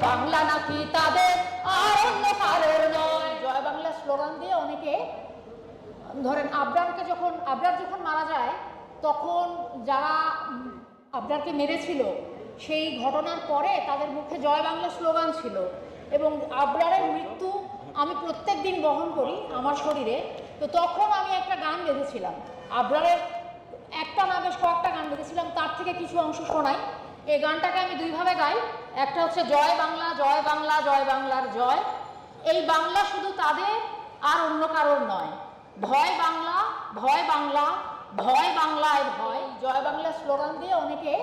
বাংলা নাকি তাদের আর অন্য কারোর নয়। জয় বাংলা স্লোগান দিয়ে অনেকে ধরেন আবরার যখন মারা যায় তখন যারা আবরারকে মেরেছিল সেই ঘটনার পরে তাদের মুখে জয় বাংলা স্লোগান ছিল এবং আবরারের মৃত্যু আমি প্রত্যেক দিন বহন করি আমার শরীরে। তো তখন আমি একটা গান গেঁথেছিলাম, আবরারের একটা না বেশ কয়েকটা গান গেঁথেছিলাম, তার থেকে কিছু অংশ শোনাই। এই গানটাকে আমি দুইভাবে গাই, একটা হচ্ছে জয় বাংলা জয় বাংলা জয় বাংলার জয়, এই বাংলা শুধু তাদের আর অন্য কারোর নয়, ভয় বাংলা ভয় বাংলা ভয় বাংলায় ভয়। জয় বাংলা স্লোগান দিয়ে অনেকে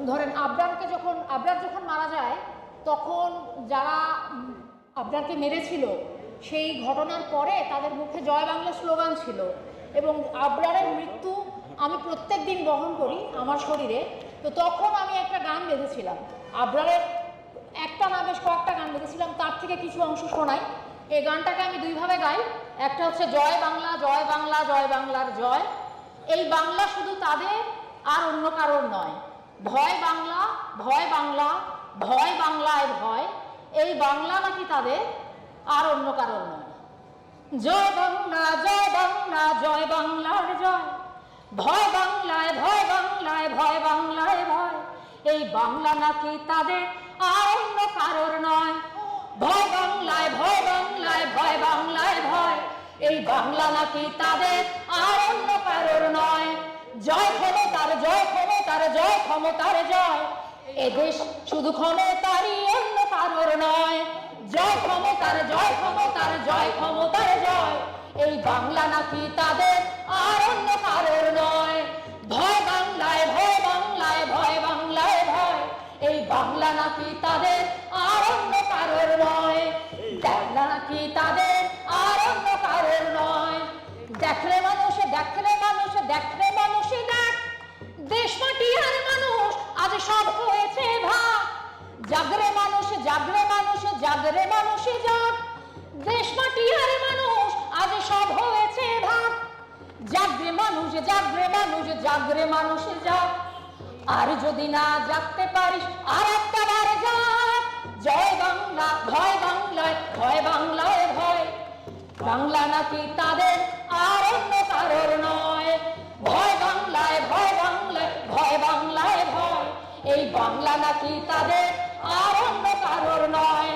ধরেন আবরার যখন মারা যায় তখন যারা আবরারকে মেরেছিল সেই ঘটনার পরে তাদের মুখে জয় বাংলা স্লোগান ছিল এবং আবরারের মৃত্যু আমি প্রত্যেক দিন বহন করি আমার শরীরে। তো তখন আমি একটা গান গেঁথেছিলাম, আবরারের একটা না বেশ কয়েকটা গান গেঁথেছিলাম, তার থেকে কিছু অংশ শোনাই। এই গানটাকে আমি দুইভাবে গাই, একটা হচ্ছে জয় বাংলা জয় বাংলা জয় বাংলার জয়, এই বাংলা শুধু তাদের আর অন্য কারোর নয়, ভয় বাংলা ভয় বাংলা ভয় বাংলায় ভয়, এই বাংলা নাকি তাদের আর অন্য কারোর নয়। জয় বাংলা জয় বাংলা জয় বাংলার জয়, ভয় বাংলায় ভয় বাংলায় ভয় বাংলায় ভয়, এই বাংলা নাকি তাদের আর অন্য কারোর নয়। ভয় বাংলায় ভয় বাংলায় ভয় বাংলায় ভয়, এই বাংলা নাকি তাদের আর অন্য কারোর নয়। জয় ক্ষমতার জয় ক্ষমতার জয় ক্ষমতার জয়, এদেশ শুধু ক্ষমতারই অন্য কারোর নয়। জয় ক্ষমতার জয় ক্ষমতার জয় ক্ষমতার জয়, এই বাংলা নাকি তাদের আর অন্য কারোর নয়। ভয় বাংলায় ভয় বাংলায় ভয় বাংলায় ভয়, এই বাংলা নাকি তাদের আর অন্য কারোর নয়। বাংলা নাকি তাদের আর অন্য কারোর নয়। দেখলে মানুষ দেখলে মানুষ দেখলে মানুষে দেখ, দেশ মাটি আর মানুষ আজ সব হয়েছে ভাগ। জাগরে মানুষ জাগরে মানুষ জাগরে মানুষে জাগ, দেশ মাটি আর মানুষ আজ সব হয়েছে ভাগ। জাগরে মানুষ জাগরে মানুষ জাগরে মানুষে জাগ, আর যদি না জাগতে পারিস আর একটা বার জাগ। জয় বাংলা ভয় বাংলায় ভয় বাংলায় ভয়, বাংলা নাকি তাদের আর অন্য কারোর নয়। ভয় বাংলায় ভয় বাংলায় ভয় বাংলায় ভয়, এই বাংলা নাকি তাদের আর অন্য কারোর নয়।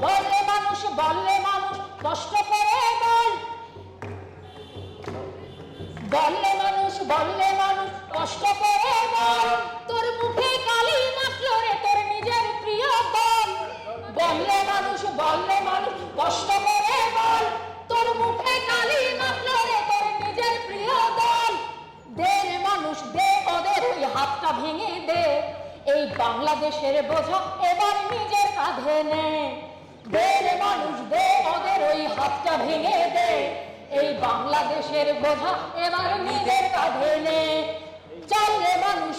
বললে মানুষ কষ্ট করে বল, বললে মানুষ কষ্ট করে বল, তোর মুখে কালি মাখলো রে তোর নিজের প্রিয় দল। বললে মানুষ কষ্ট করে বল, তোর মুখে কালি মাখলো রে তোর নিজের প্রিয় দল। দে রে মানুষ দে ওদের ওই হাতটা ভেঙে দে, এই বাংলাদেশের বোঝা এবার নিজের কাঁধে নে। দে রে মানুষ দে ওদের ওই হাতটা ভেঙে দে, এই বাংলাদেশের বোঝা এবার নিজের কাঁধে নে। চল রে মানুষ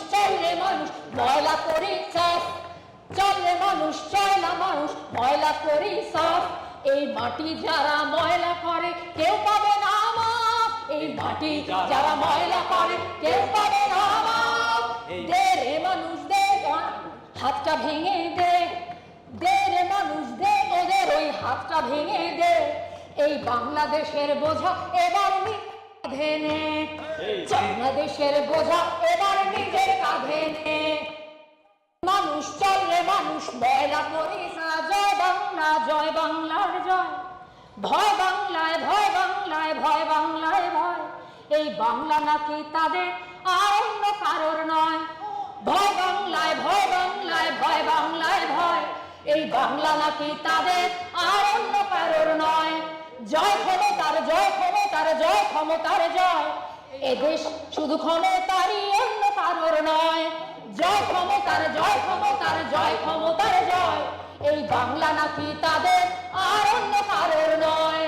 ময়লা করি সাফ, চল রে মানুষ ময়লা করি সাফ, এই মাটি যারা ময়লা করে কেউ পাবে না মাপ। এই মাটি যারা ময়লা করে কেউ পাবে না মাপ। দে রে মানুষ দে হাতটা ভেঙে দে, দে রে মানুষ দে ওদের ওই হাতটা ভেঙে দে, এই বাংলাদেশের বোঝা এবার কাঁধে নে। বাংলাদেশের বোঝা এবার নিজের কাঁধে নে। মানুষ চল রে মানুষ ময়লা করিস না, জয় বাংলা জয় বাংলার জয়, ভয় বাংলায় ভয় বাংলায় ভয় বাংলায় ভয়, এই বাংলা নাকি তাদের আর অন্য কারোর নয়। ভয় বাংলায় ভয় বাংলায় ভয় বাংলায় ভয়, এই বাংলা নাকি তাদের আর অন্য কারোর নয়। জয় ক্ষমতার জয় ক্ষমতার জয় ক্ষমতার জয়, এদেশ শুধু ক্ষমতারই অন্য কারোর নয়। জয় ক্ষমতার জয় ক্ষমতার জয় ক্ষমতার জয়, এই বাংলা নাকি তাদের আর অন্য কারোর নয়।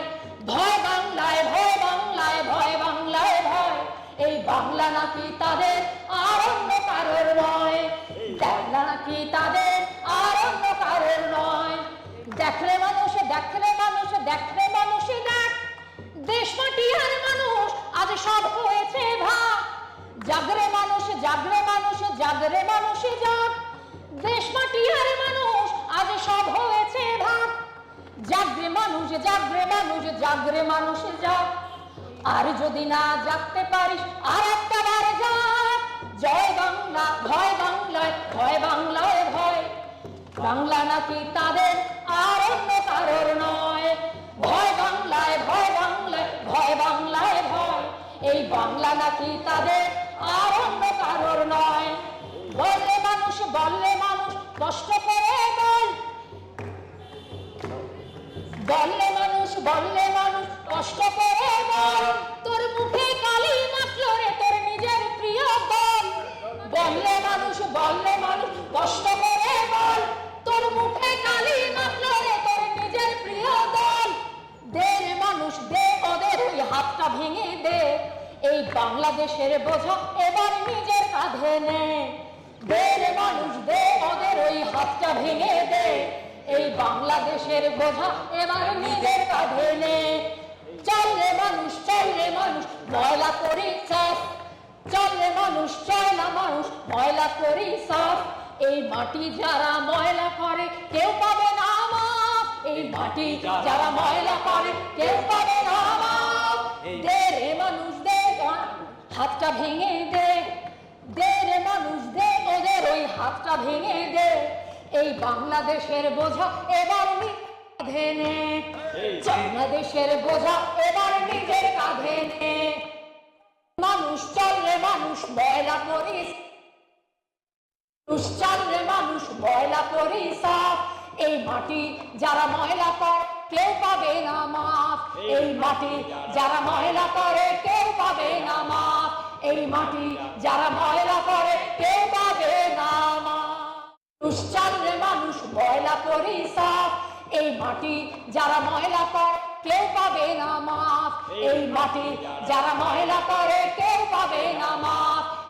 ভয় বাংলায় ভয় বাংলায় ভয় বাংলায় ভয়, এই বাংলা নাকি তাদের আর অন্য কারোর নয়। বাংলা নাকি তাদের আর অন্য কারোর নয়। দেখলে মানুষ দেখলে মানুষ দেখলে মানুষে দেখ, দেশ মাটি আর মানুষ আজ সব হয়েছে ভাগ। জাগরে মানুষ জাগরে মানুষে জাগ, দেশ মাটি আর মানুষ সব হয়েছে ভাগ। জাগরে মানুষ, জাগরে মানুষ, জাগরে মানুষ জাগ। আর যদি না জাগতে পারিস আর একটা বার জাগ। জয় বাংলা, ভয় বাংলায়, ভয় বাংলায় ভয়। বাংলা নাকি তাদের আর অন্য কারোর নয়। ভয় বাংলায়, ভয় বাংলায়, ভয় বাংলায় ভয়। এই বাংলা নাকি তাদের আর অন্য কারোর নয়। বললে মানুষ, বললে মানুষ কষ্ট করে বল। বললে মানুষ, বললে মানুষ কষ্ট করে বল। তোর মুখে কালি মাখলো রে তোর নিজের প্রিয় দল। বললে মানুষ, বললে মানুষ কষ্ট করে বল। তোর মুখে কালি মাখলো রে তোর নিজের প্রিয় দল। দে রে মানুষ দে, ওদের ওই হাতটা ভেঙে দে। এই বাংলাদেশের বোঝা এবার নিজের কাঁধে নে। দে রে মানুষ দে, ওদের ওই হাতটা ভেঙে দে। এই বাংলাদেশের বোঝা এবার নিজের কাঁধে নে। চল রে মানুষ, চল রে মানুষ ময়লা করি সাফ। চল রে মানুষ, চল না মানুষ ময়লা করি সাফ। এই মাটি যারা ময়লা করে কেউ পাবে না মাপ। এই মাটি যারা ময়লা করে কেউ পাবে না মাপ। দে রে মানুষ দে, হাতটা ভেঙে দে। দে রে মানুষ দে, ওদের ওই হাতটা ভেঙে দে। এই বাংলাদেশের বোঝা এবার কাঁধে নে। বাংলাদেশের বোঝা এবার নিজের কাঁধে নে। মানুষ চল রে মানুষ ময়লা করিস। চল রে মানুষ ময়লা করিস সাফ। এই মাটি যারা ময়লা করে কেউ পাবে না মাপ। এই মাটি যারা ময়লা করে কেউ পাবে না মাপ। এই মাটি যারা ময়লা করে কেউ পাবে না মাপ। চল রে মানুষ ময়লা করি সাফ। এই মাটি যারা ময়লা করে কেউ পাবে না মাপ। এই মাটি যারা ময়লা করে কেউ পাবে না মাপ।